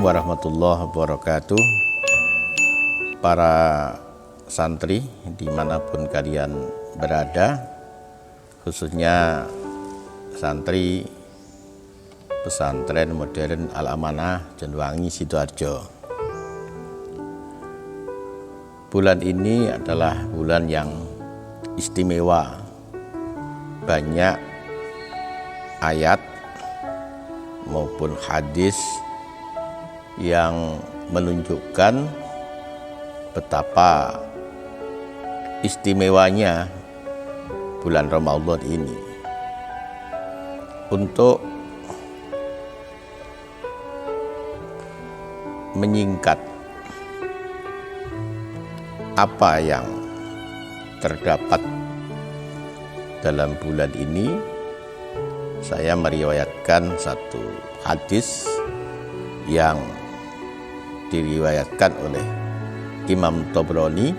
Assalamualaikum warahmatullahi wabarakatuh. Para santri dimanapun kalian berada, khususnya santri pesantren modern Al-Amanah Jenewangi Sidoarjo. Bulan ini adalah bulan yang istimewa, banyak ayat maupun hadis yang menunjukkan betapa istimewanya bulan Ramadan ini untuk menyingkat apa yang terdapat dalam bulan ini. Saya meriwayatkan satu hadis yang diriwayatkan oleh Imam Tabrani.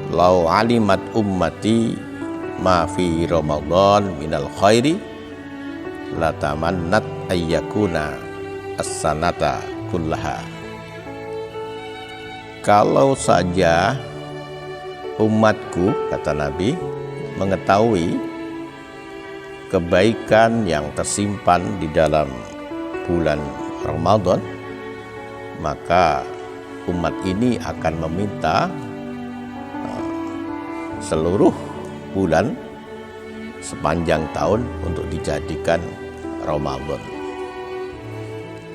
Lau alimat ummati ma fi Ramadan minal khairi latamannat ayyakuna as-sanata kullaha. Kalau saja umatku, kata Nabi, mengetahui kebaikan yang tersimpan di dalam bulan Ramadan, maka umat ini akan meminta seluruh bulan sepanjang tahun untuk dijadikan Ramadan.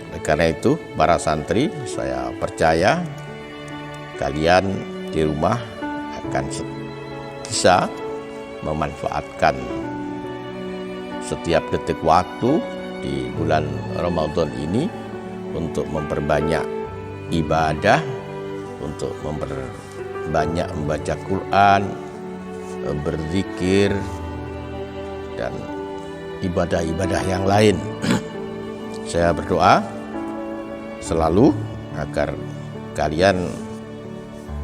Oleh karena itu, para santri, saya percaya kalian di rumah akan bisa memanfaatkan setiap detik waktu di bulan Ramadan ini untuk memperbanyak ibadah, untuk memperbanyak membaca Quran, berzikir, dan ibadah-ibadah yang lain. Saya berdoa selalu agar kalian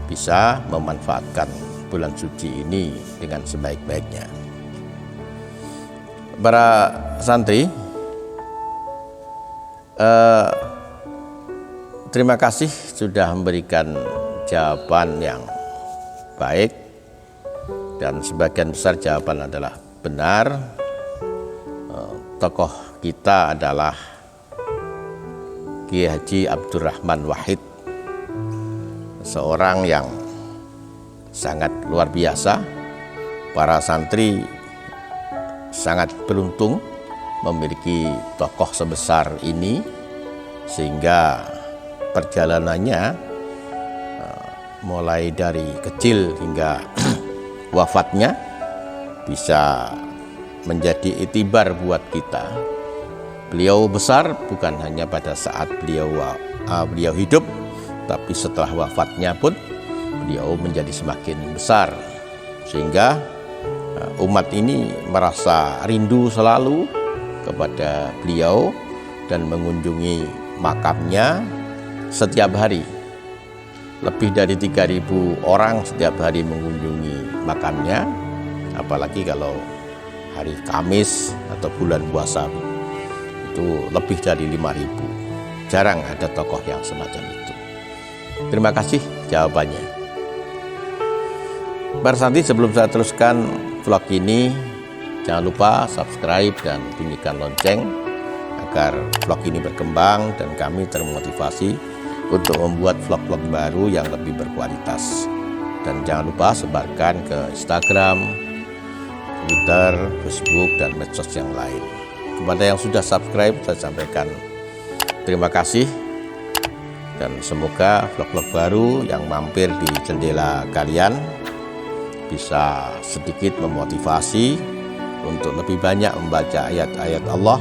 bisa memanfaatkan bulan suci ini dengan sebaik-baiknya. Para santri, terima kasih sudah memberikan jawaban yang baik, dan sebagian besar jawaban adalah benar. Tokoh kita adalah Kiai Haji Abdurrahman Wahid, seorang yang sangat luar biasa. Para santri sangat beruntung memiliki tokoh sebesar ini, sehingga perjalanannya mulai dari kecil hingga wafatnya bisa menjadi itibar buat kita. Beliau besar bukan hanya pada saat beliau hidup, tapi setelah wafatnya pun beliau menjadi semakin besar, sehingga umat ini merasa rindu selalu kepada beliau dan mengunjungi makamnya setiap hari. Lebih dari 3.000 orang setiap hari mengunjungi makamnya, apalagi kalau hari Kamis atau bulan puasa itu lebih dari 5.000. Jarang ada tokoh yang semacam itu. Terima kasih jawabannya. Para santri, sebelum saya teruskan vlog ini, jangan lupa subscribe dan bunyikan lonceng agar vlog ini berkembang dan kami termotivasi untuk membuat vlog-vlog baru yang lebih berkualitas. Dan jangan lupa sebarkan ke Instagram, Twitter, Facebook, dan medsos yang lain. Kepada yang sudah subscribe, saya sampaikan terima kasih, dan semoga vlog-vlog baru yang mampir di jendela kalian bisa sedikit memotivasi untuk lebih banyak membaca ayat-ayat Allah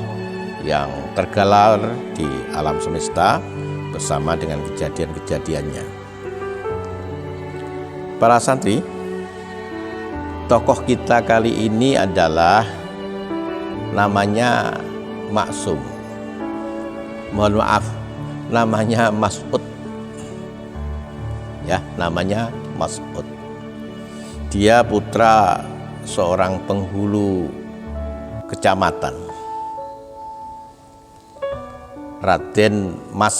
yang tergalar di alam semesta bersama dengan kejadian-kejadiannya. Para santri, tokoh kita kali ini adalah namanya Maksum. Mohon maaf, namanya Mas'ud. Ya, namanya Mas'ud. Dia putra seorang penghulu kecamatan. Raden Mas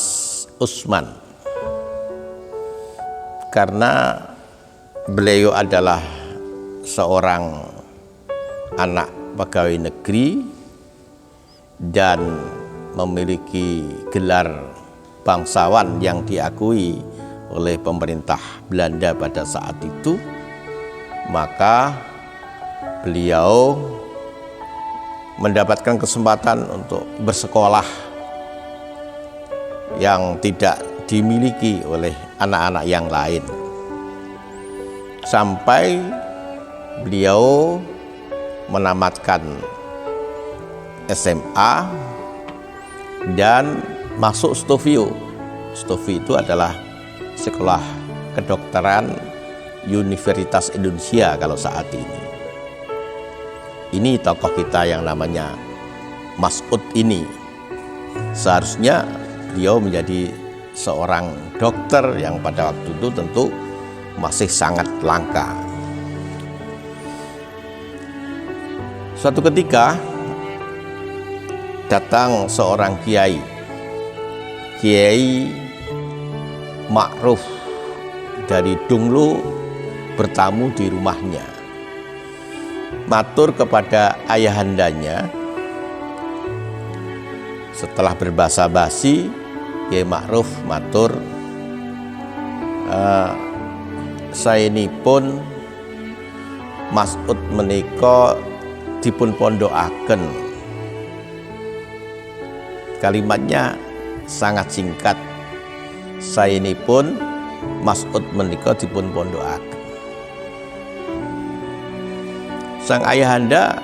Usman, karena beliau adalah seorang anak pegawai negeri dan memiliki gelar bangsawan yang diakui oleh pemerintah Belanda pada saat itu, maka beliau mendapatkan kesempatan untuk bersekolah yang tidak dimiliki oleh anak-anak yang lain, sampai beliau menamatkan SMA dan masuk Stovio. Stovio itu adalah sekolah kedokteran Universitas Indonesia kalau saat ini. Ini tokoh kita yang namanya Mas Ud ini. Seharusnya beliau menjadi seorang dokter yang pada waktu itu tentu masih sangat langka. Suatu ketika datang seorang Kiai Ma'ruf dari Dunglo bertamu di rumahnya. Matur kepada ayahandanya, setelah berbasa-basi Kiai Ma'ruf matur, saya ini pun Mas Ud menika dipun pondokaken. Kalimatnya sangat singkat. Saya ini pun Mas Ud menika dipun pondokaken. Sang ayahanda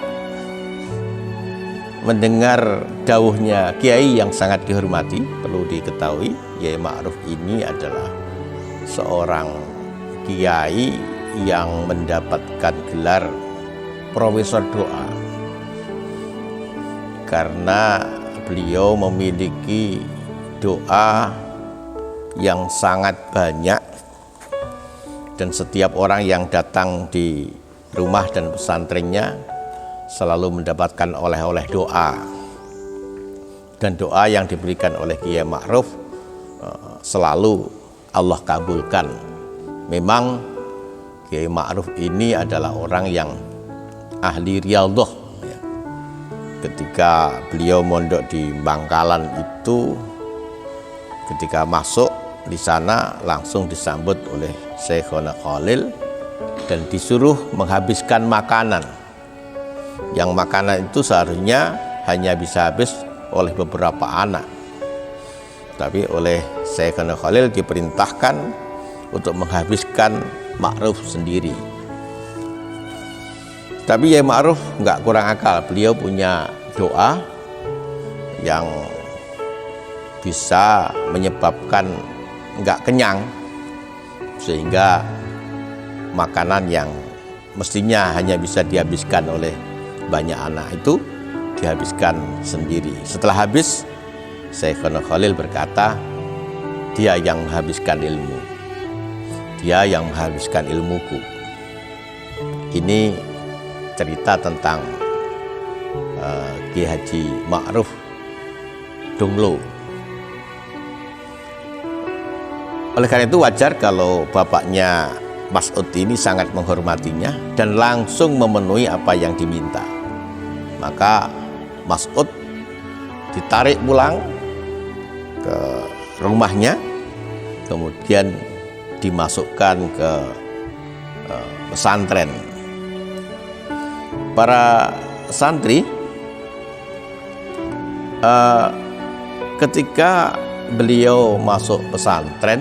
mendengar dawuhnya kiai yang sangat dihormati. Perlu diketahui, Kiai Ma'ruf ini adalah seorang kiai yang mendapatkan gelar profesor doa, karena beliau memiliki doa yang sangat banyak, dan setiap orang yang datang di rumah dan pesantrennya selalu mendapatkan oleh-oleh doa, dan doa yang diberikan oleh Kiai Ma'ruf selalu Allah kabulkan. Memang Kiai Ma'ruf ini adalah orang yang ahli riyadhah. Ketika beliau mondok di Bangkalan itu, ketika masuk di sana langsung disambut oleh Syekhona Khalil dan disuruh menghabiskan makanan. Yang makanan itu seharusnya hanya bisa habis oleh beberapa anak, tapi oleh Syekhona Khalil diperintahkan untuk menghabiskan Ma'ruf sendiri. Tapi Kiai Ma'ruf nggak kurang akal. Beliau punya doa yang bisa menyebabkan nggak kenyang, sehingga makanan yang mestinya hanya bisa dihabiskan oleh banyak anak itu dihabiskan sendiri. Setelah habis, Syekhona Khalil berkata, dia yang menghabiskan ilmu, dia yang menghabiskan ilmuku. Ini cerita tentang Kiai Haji Ma'ruf Dunglo. Oleh karena itu wajar kalau bapaknya Mas Ud ini sangat menghormatinya dan langsung memenuhi apa yang diminta. Maka Mas Ud ditarik pulang ke rumahnya, kemudian dimasukkan ke pesantren. Para santri ketika beliau masuk pesantren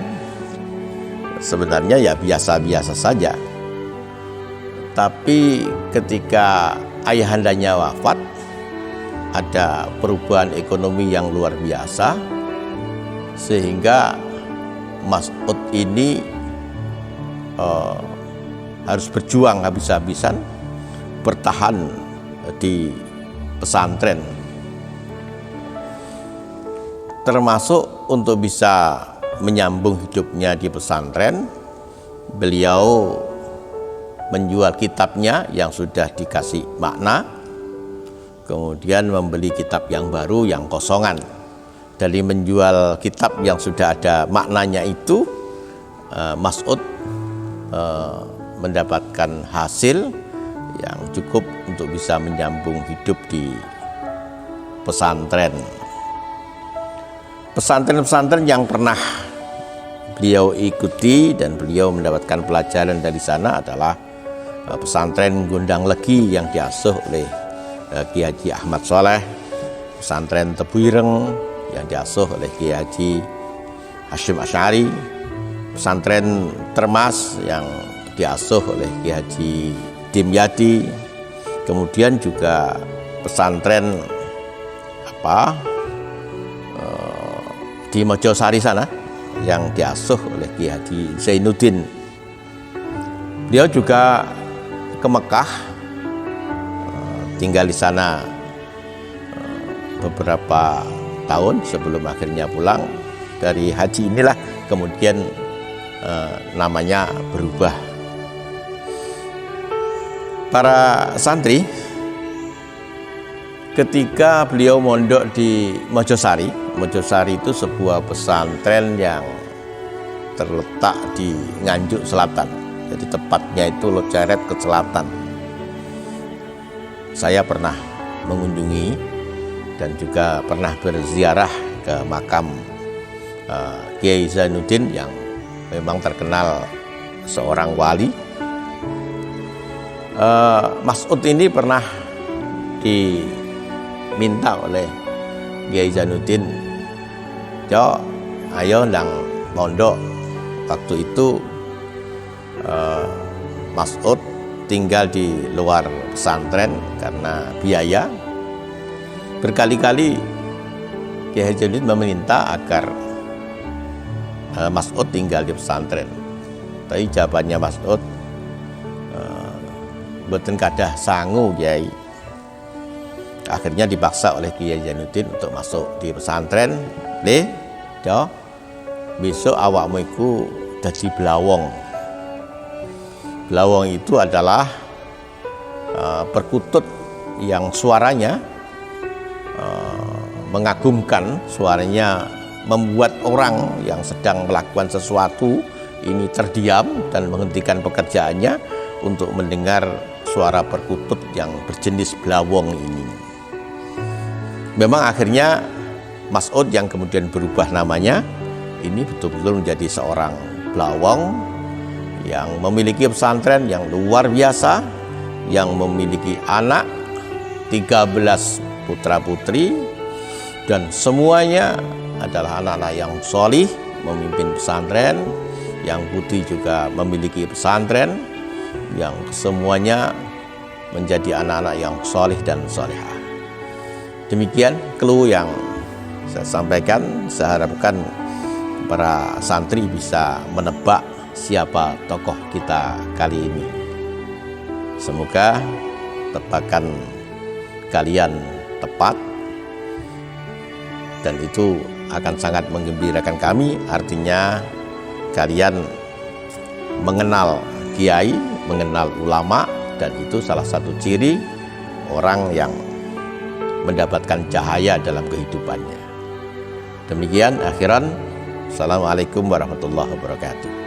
sebenarnya ya biasa-biasa saja, tapi ketika ayahandanya wafat, ada perubahan ekonomi yang luar biasa, sehingga Mas Ud ini harus berjuang habis-habisan bertahan di pesantren, termasuk untuk bisa menyambung hidupnya di pesantren. Beliau menjual kitabnya yang sudah dikasih makna, kemudian membeli kitab yang baru yang kosongan, dari menjual kitab yang sudah ada maknanya itu, Mas'ud mendapatkan hasil yang cukup untuk bisa menyambung hidup di pesantren. Pesantren-pesantren yang pernah beliau ikuti dan beliau mendapatkan pelajaran dari sana adalah pesantren Gondang Legi yang diasuh oleh Kiai Haji Ahmad Sholeh, pesantren Tebuireng yang diasuh oleh Kiai Haji Hasyim Asy'ari, pesantren Termas yang diasuh oleh Kiai Haji Dimyati, kemudian juga pesantren di Mojosari sana yang diasuh oleh Kiai Haji Zainuddin. Beliau juga ke Mekah, tinggal di sana beberapa tahun sebelum akhirnya pulang. Dari haji inilah kemudian namanya berubah. Para santri ketika beliau mondok di Mojosari, Mojosari itu sebuah pesantren yang terletak di Nganjuk Selatan. Jadi tepatnya itu Loceret ke selatan. Saya pernah mengunjungi dan juga pernah berziarah ke makam Kiai Zainuddin yang memang terkenal seorang wali. Mas'ud ini pernah diminta oleh Kiai Zainuddin, "Jo, ayo nang mondok." Waktu itu Mas'ud tinggal di luar pesantren karena biaya. Berkali-kali Kiai Zainuddin meminta agar Mas'ud tinggal di pesantren. Tapi jawabannya Mas'ud, "Mboten kadah sangu, Kiai." Akhirnya dipaksa oleh Kiai Zainuddin untuk masuk di pesantren. Jo, besok awakmu iku dadi blawong. Blawong itu adalah perkutut yang suaranya mengagumkan, suaranya membuat orang yang sedang melakukan sesuatu ini terdiam dan menghentikan pekerjaannya untuk mendengar suara perkutut yang berjenis blawong ini. Memang akhirnya Mas'ud yang kemudian berubah namanya ini betul-betul menjadi seorang blawong yang memiliki pesantren yang luar biasa, yang memiliki anak 13 putra-putri, dan semuanya adalah anak-anak yang solih memimpin pesantren. Yang putri juga memiliki pesantren, yang semuanya menjadi anak-anak yang solih dan solihah. Demikian clue yang saya sampaikan. Saya harapkan para santri bisa menebak siapa tokoh kita kali ini. Semoga tebakan kalian tepat dan itu akan sangat menggembirakan kami. Artinya kalian mengenal kiai, mengenal ulama, dan itu salah satu ciri orang yang mendapatkan cahaya dalam kehidupannya. Demikian akhiran. Assalamualaikum warahmatullahi wabarakatuh.